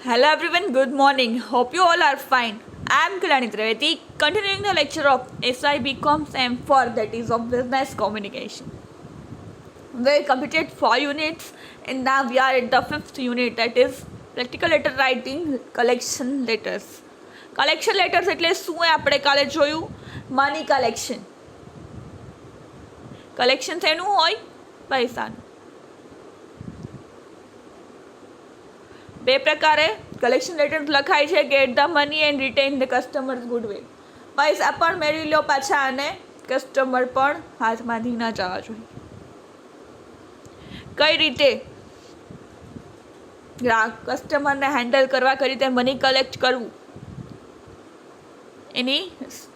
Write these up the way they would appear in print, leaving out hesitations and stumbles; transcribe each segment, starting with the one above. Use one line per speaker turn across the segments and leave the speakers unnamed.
Hello everyone, good morning. Hope you all are fine. I am Kalani Trivedi, continuing the lecture of SIBCom M4, that is of Business Communication. We completed 4 units and now we are at the 5th unit, that is practical letter writing, collection letters. Collection letters એટલે શું આપણે કાલે જોયું? Money collection. Collection શેનું હોય? પૈસાનું. બે પ્રકારે કલેક્શન લેટર લખાય છે, get the money and written the customers goodwill. પૈસા પણ મેળવી લો પાછા અને કસ્ટમર પણ હાથમાંથી ન જવા જોઈએ. કઈ રીતે કસ્ટમરને હેન્ડલ કરવા, કઈ રીતે મની કલેક્ટ કરવું, એની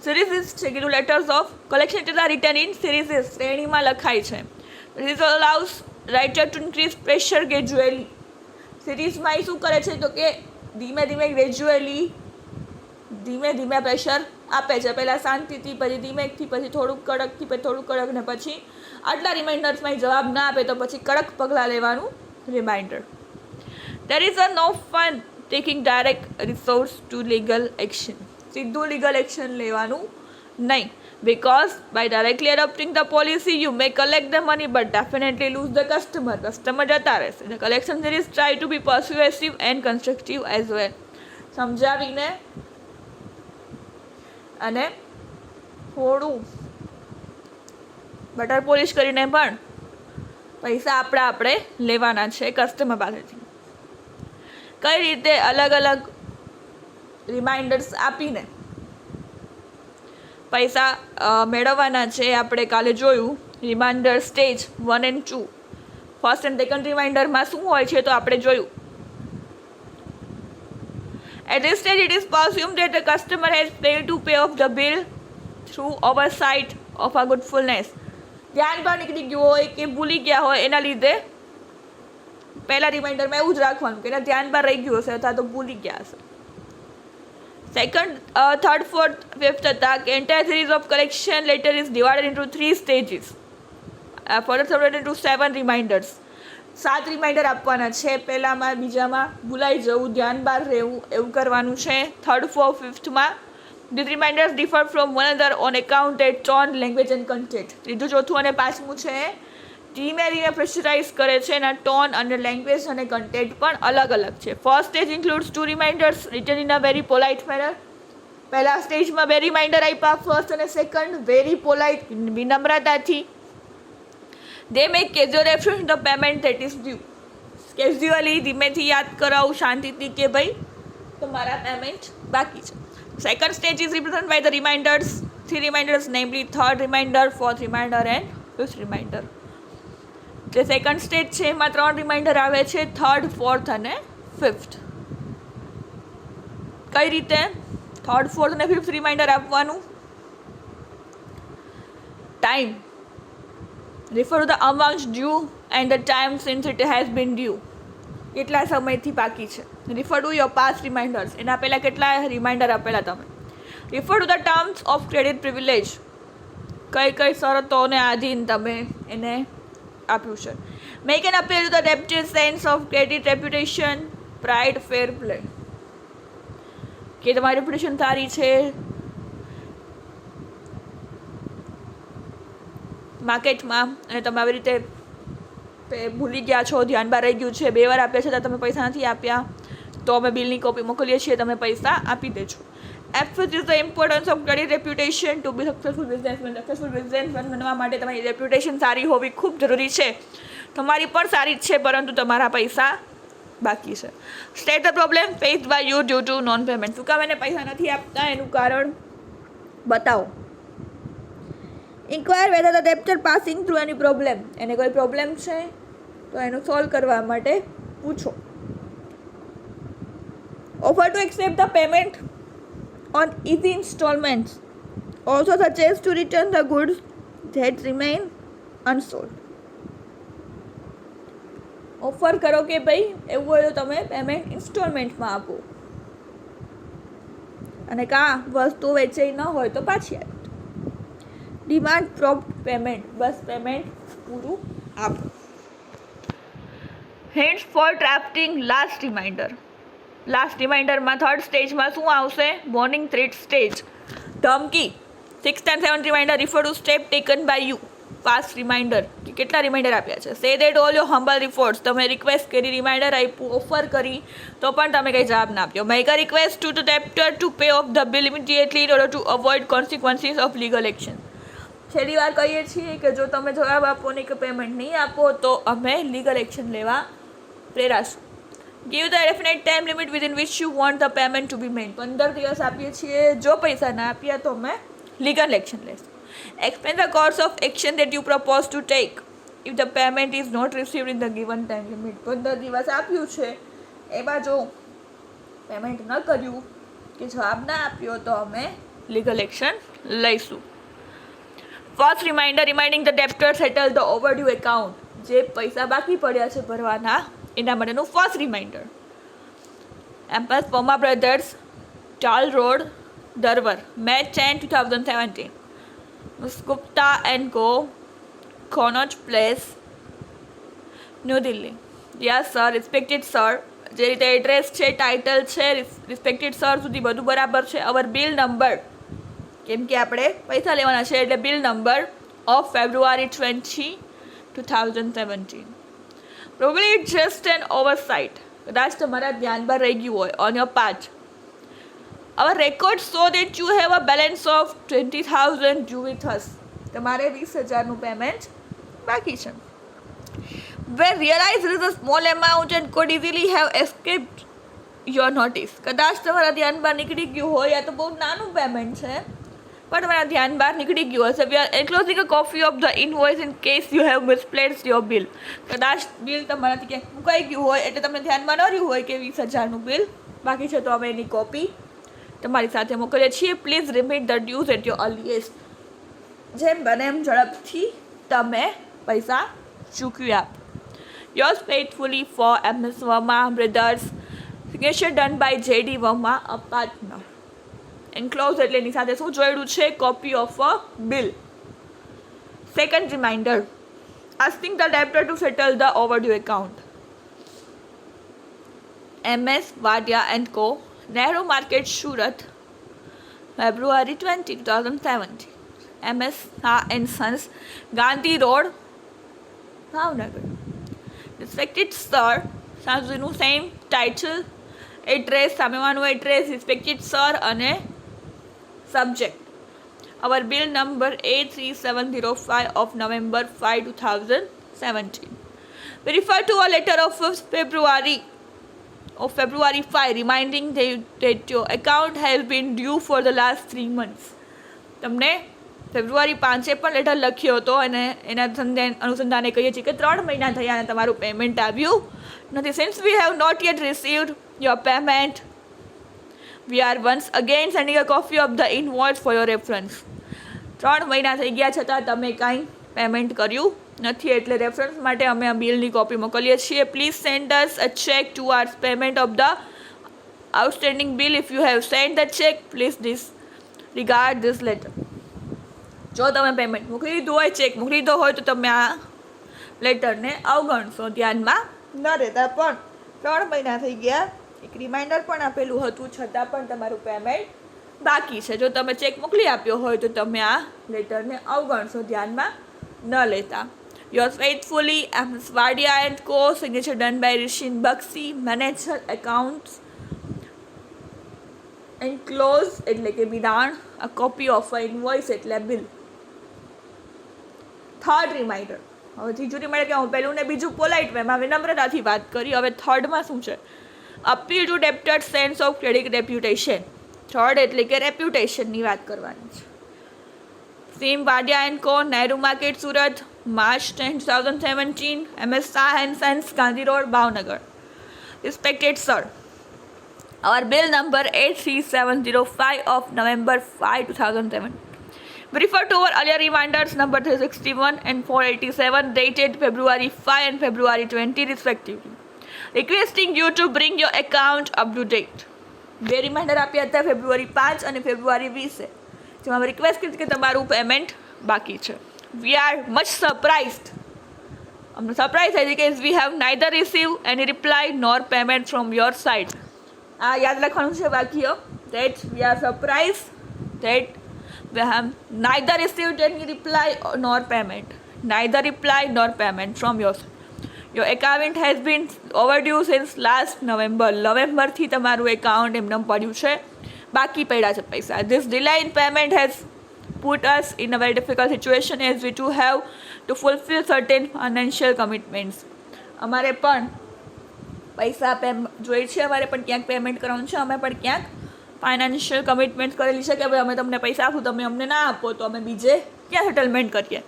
સિરીઝ છે. કીધું letters of collection letters are written in series, શ્રેણીમાં લખાય છે. This allows writer to increase pressure gradually. સિરીઝમાં એ શું કરે છે તો કે ધીમે ધીમે પ્રેશર આપે છે. પહેલાં શાંતિથી, પછી ધીમેથી, પછી થોડુંક કડકથી, પછી થોડુંક કડક, ને પછી આટલા રિમાઇન્ડર્સમાં જવાબ ના આપે તો પછી કડક પગલાં લેવાનું reminder. There is a no fun taking direct resource to legal action. સીધું લીગલ એક્શન લેવાનું નહીં. Because by directly adopting the policy, you may collect the money but definitely lose the customer. Customer જતા રહેશે. The collection series try to be persuasive and constructive as well. સમજાવીને અને થોડું butter polish કરીને પણ પૈસા આપણે લેવાના છે કસ્ટમર પાસેથી. કઈ રીતે અલગ અલગ રિમાઇન્ડર્સ આપીને પૈસા મેળવવાના છે આપણે કાલે જોયું. Reminder stage 1 and 2, first and second રિમાઇન્ડરમાં શું હોય છે તો આપણે જોયું. At this stage it is presumed that the customer has failed to pay off the bill through oversight of a goodfulness. ધ્યાન બહાર નીકળી ગયું હોય કે ભૂલી ગયા હોય, એના લીધે પહેલા રિમાઇન્ડરમાં એવું જ રાખવાનું કે ધ્યાન બહાર રહી ગયું હશે અથવા તો ભૂલી ગયા હશે. Second, third, fourth, fifth attack, entire series of collection letter is divided into 3 stages. Further divided into 7 reminders. 7 reminder આપવાના છે. પહેલામાં, બીજામાં ભૂલાઈ જવું, ધ્યાન બહાર રહેવું, એવું કરવાનું છે. થર્ડ, ફોર્થ, ફિફ્થમાં these reminders differ from one another on account their tone, language and content. ત્રીજું, ચોથું અને પાંચમું છે ધીમે પ્રેશરાઇઝ કરે છે. એના ટોન અને લેંગ્વેજ અને કન્ટેન્ટ પણ અલગ અલગ છે. First stage includes 2 reminders written in a very polite manner. પહેલા સ્ટેજમાં 2 રિમાઇન્ડર આપ્યા, ફર્સ્ટ અને સેકન્ડ, વેરી પોલાઇટ, વિનમ્રતાથી. They make casual reference the payment that is due. Casually ધીમેથી યાદ કરાવું, શાંતિથી કે ભાઈ તમારા પેમેન્ટ બાકી છે. Second stage is represent by the reminders, 3 reminders, namely third reminder, fourth reminder and fifth reminder. જે સેકન્ડ સ્ટેજ છે એમાં 3 રિમાઇન્ડર આવે છે, થર્ડ, ફોર્થ અને ફિફ્થ. કઈ રીતે થર્ડ, ફોર્થ અને ફિફ્થ રિમાઇન્ડર આપવાનું? Time, refer to the amount due and the time since it has been due. કેટલા સમયથી બાકી છે. refer to your past reminders, એના પહેલાં કેટલા રિમાઇન્ડર આપેલા તમે. refer to the terms of credit privilege, કઈ શરતોને આધીન તમે એને આપ્યું છે. make an appeal to the debtor sense of credit, reputation, pride, fair play, કે તમારી રેપ્યુટેશન સારી છે, માર્કેટમાં, અને તમે આવી રીતે ભૂલી ગયા છો, ધ્યાન બહાર રહી ગયું છે, 2 વાર આપ્યા છતાં તમે પૈસા નથી આપ્યા, તો અમે બિલની કોપી મોકલીએ છીએ, તમે પૈસા આપી દેજો. Fifth is the importance of credit reputation to be successful businessman. Successful businessman બનવા માટે તમારી રેપ્યુટેશન સારી હોવી ખૂબ જરૂરી છે. તમારી પણ સારી જ છે, પરંતુ તમારા પૈસા બાકી છે. State the problem faced by you due to non payment. શું કામ એને પૈસા નથી આપતા એનું કારણ બતાવો. Inquire whether the debtor passing through any problem, એને કોઈ પ્રોબ્લેમ છે તો એનું સોલ્વ કરવા માટે પૂછો. Offer to accept the payment on easy installments, also suggest to return the goods that remain unsold. Offer કરો કે ભાઈ એવું હોય તો તમે પેમેન્ટ ઇન્સ્ટોલમેન્ટમાં આપો, અને વસ્તુ વેચાઈ ન હોય તો પાછી આપો. ડિમાન્ડ પ્રોમ્પ્ટ પેમેન્ટ, બસ પેમેન્ટ પૂરું આપો. Hence for drafting last reminder. Last રિમાઇન્ડરમાં થર્ડ સ્ટેજમાં શું આવશે? વોર્નિંગ થ્રેટ સ્ટેજ, ધમકી. 6th and 7th reminder refer to step taken by you. Past reminder કે કેટલા રિમાઇન્ડર આપ્યા છે. Say that all your humble efforts, તમે રિક્વેસ્ટ કરી, રિમાઇન્ડર આપ્યું, ઓફર કરી, તો પણ તમે કંઈ જવાબ ના આપ્યો. Make a request to the debtor to pay off the bill immediately in order to avoid consequences of legal action. છેલ્લી વાર કહીએ છીએ કે જો તમે જવાબ આપો ને કે પેમેન્ટ નહીં આપો તો અમે લીગલ એક્શન લેવા પ્રેરાશું. Give the definite time limit within which you want the payment to be made. 15 દિવસ આપીએ છીએ. જો પૈસા ના આપ્યા તો અમે legal action લેશું. Explain the course of action that you propose to take if the payment is not received in the given time limit. 15 દિવસ આપ્યું છે, એમાં જો પેમેન્ટ ન કર્યું કે જવાબ ના આપ્યો તો અમે લીગલ એક્શન લઈશું. First reminder, reminding the debtor settle the overdue account. જે પૈસા બાકી પડ્યા છે ભરવાના એના માટેનું ફર્સ્ટ રિમાઇન્ડર. એમ્પસ પમા બ્રધર્સ, ચાલ road, Darwar, May 10, 2017. Ms. Gupta and Co. Connaught Place, New Delhi. Yes sir, respected sir. જે રીતે એડ્રેસ છે, ટાઇટલ છે, રિસ્પેક્ટેડ સર સુધી બધું બરાબર છે. અવર બિલ નંબર, કેમ કે આપણે પૈસા લેવાના છે એટલે bill number of February 20, 2017. Probably it's just an oversight. કદાચ તમારા ધ્યાનમાં રહી ગયું હોય on your part. Our records show that you have a balance of 20,000 due with us. તમારે 20,000નું પેમેન્ટ બાકી છે. We realize it is a small amount and could easily have escaped your notice. કદાચ તમારા ધ્યાન બહાર નીકળી ગયું હોય, આ તો બહુ નાનું પેમેન્ટ છે પણ તમારા ધ્યાન બહાર નીકળી ગયું હશે. We are enclosing a copy of the invoice in case you have misplaced your bill. કદાચ બિલ તમારાથી ક્યાંક મુકાઈ ગયું હોય એટલે તમને ધ્યાનમાં ન રહ્યું હોય કે 20,000નું બિલ બાકી છે, તો અમે એની કોપી તમારી સાથે મોકલીએ છીએ. Please remit the dues at your earliest. જેમ બને એમ ઝડપથી તમે પૈસા ચૂકવી આપ. Yours faithfully for MS Verma brothers, signature done by JD Verma, a partner. Enclose એટલે એની સાથે શું જોડ્યું છે? Copy of a bill. Second reminder, asking the debtor to settle the overdue account. MS Wadia and co, Nehru Market, Surat, February 20, 2017. MS Shah and Sons, Gandhi Road, Bhavnagar. Respected sir, સાંજનું same title, address, સામેવાનું address, respected sir અને subject. Our bill number A3705 of November 5, 2017. We refer to a letter of February 5 reminding that your account has been due for the last 3 months. તમને ફેબ્રુઆરી 5 પણ letter લખ્યો હતો અને એના અનુસંધાને કહીએ છીએ કે 3 મહિના થયા અને તમારું પેમેન્ટ આવ્યું નથી. Since we have not yet received your payment, we are once again sending a copy of the invoice for your reference. 3 મહિના થઈ ગયા છતાં તમે કાંઈ પેમેન્ટ કર્યું નથી એટલે રેફરન્સ માટે અમે આ બિલની કોપી મોકલીએ છીએ. Please send us a check towards payment of the outstanding bill. If you have send the check, please regard this letter. જો તમે પેમેન્ટ મોકલી દીધું હોય, ચેક મોકલી દીધો હોય તો તમે આ લેટરને અવગણશો, ધ્યાનમાં ન રહેતા. પણ 3 મહિના થઈ ગયા, એક રિમાઇન્ડર પણ આપેલું હતું છતાં પણ તમારું પેમેન્ટ બાકી છે. જો તમે ચેક મોકલી આપ્યો હોય તો તમે આ લેટરને અવગણશો, ધ્યાનમાં ન લેતા. Yours faithfully, MS Wadia and Co. Signature done by Rishin Bakshi, Manager Accounts. Enclose એટલે કે બિડાણ, a copy of a invoice એટલે બિલ. થર્ડ રિમાઇન્ડર, હવે ત્રીજું રિમાઇન્ડર કે હું પહેલું ને બીજું પોલાઇટ વેમાં હવે નમ્રતાથી વાત કરી. હવે થર્ડમાં શું છે? Appeal to debtor sense of credit reputation. Third એટલે કે રેપ્યુટેશનની વાત કરવાની છે. Sim Wadia and Co. Nehru Market, Surat, March 10, 2017. MS Shah and Sons, Gandhi Road, Bhavnagar. Respected sir, our bill number 83705 of November 5, 2007. We refer to our earlier reminders number 361 and 487 dated February 5 and February 20 respectively, requesting you to bring your account up to date. બે reminder આપ્યા હતા ફેબ્રુઆરી 5 અને ફેબ્રુઆરી 20, જેમાં request કરી કે તમારું payment બાકી છે. વી આર મચ સરપ્રાઇઝડ, અમને સરપ્રાઇઝ થઈ છે કે we have neither receive any reply nor payment from your side. આ યાદ રાખવાનું છે વાક્ય, that we are surprised that we have neither received any reply nor payment. Neither reply nor payment from your account has been overdue since last November. નવેમ્બરથી તમારું account એમને પડ્યું છે, બાકી પડ્યા છે પૈસા. This delay in payment has put us in a very difficult situation as we too have to fulfill certain financial commitments. અમારે પણ પૈસા જોઈએ છે, અમારે પણ ક્યાંક પેમેન્ટ કરવાનું છે, અમે પણ ક્યાંક ફાઇનાન્શિયલ કમિટમેન્ટ કરેલી છે કે ભાઈ અમે તમને પૈસા આપું, તમે અમને ના આપો તો અમે બીજે ક્યાં સેટલમેન્ટ કરીએ.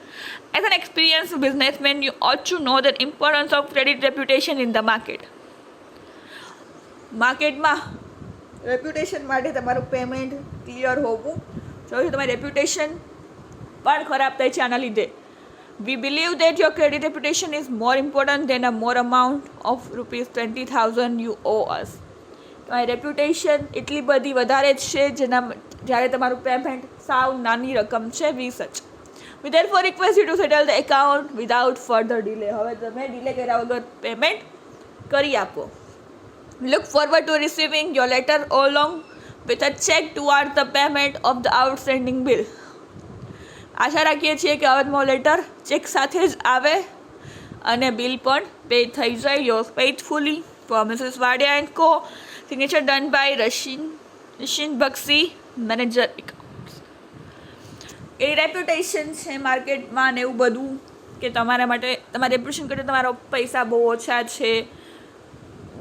As an experience businessman you ought to know the importance of credit reputation in the market. માર્કેટમાં રેપ્યુટેશન માટે તમારું પેમેન્ટ ક્લિયર હોવું જોઈએ. તમારી રેપ્યુટેશન પણ ખરાબ થાય છે આના લીધે. We believe that your credit reputation is more important than a more amount of ₹20,000 you owe us. તમારી રેપ્યુટેશન એટલી બધી વધારે છે જેના જ્યારે તમારું પેમેન્ટ સાવ નાની રકમ છે 20 જ. We therefore request you to settle the account without further delay. હવે તમે ડિલે કર્યા વગર પેમેન્ટ કરી આપો. Look forward to receiving your letter along with a check towards the payment of the outstanding bill. આશા રાખીએ છીએ કે હવે લેટર ચેક સાથે જ આવે અને બિલ પણ પે થઈ જાય. Your faithfully for Mrs Wadia and co. Signature done by Rashin Bakshi, manager accounts. એ રેપ્યુટેશન છે માર્કેટમાં ને એવું બધું કે તમારા માટે તમારી રેપ્યુટેશન કરતાં તમારા પૈસા બહુ ઓછા છે,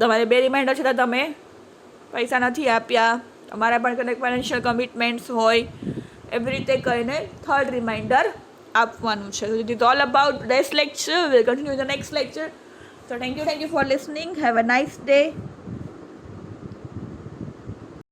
તમારે 2 રિમાઇન્ડર છતાં તમે પૈસા નથી આપ્યા, તમારા પણ કંઈક ફાઇનાન્શિયલ કમિટમેન્ટ્સ હોય, એવી રીતે કહીને 3rd રિમાઇન્ડર આપવાનું છે. So it is all about today's lecture. We'll continue with the next lecture. So thank you for listening. Have a nice day.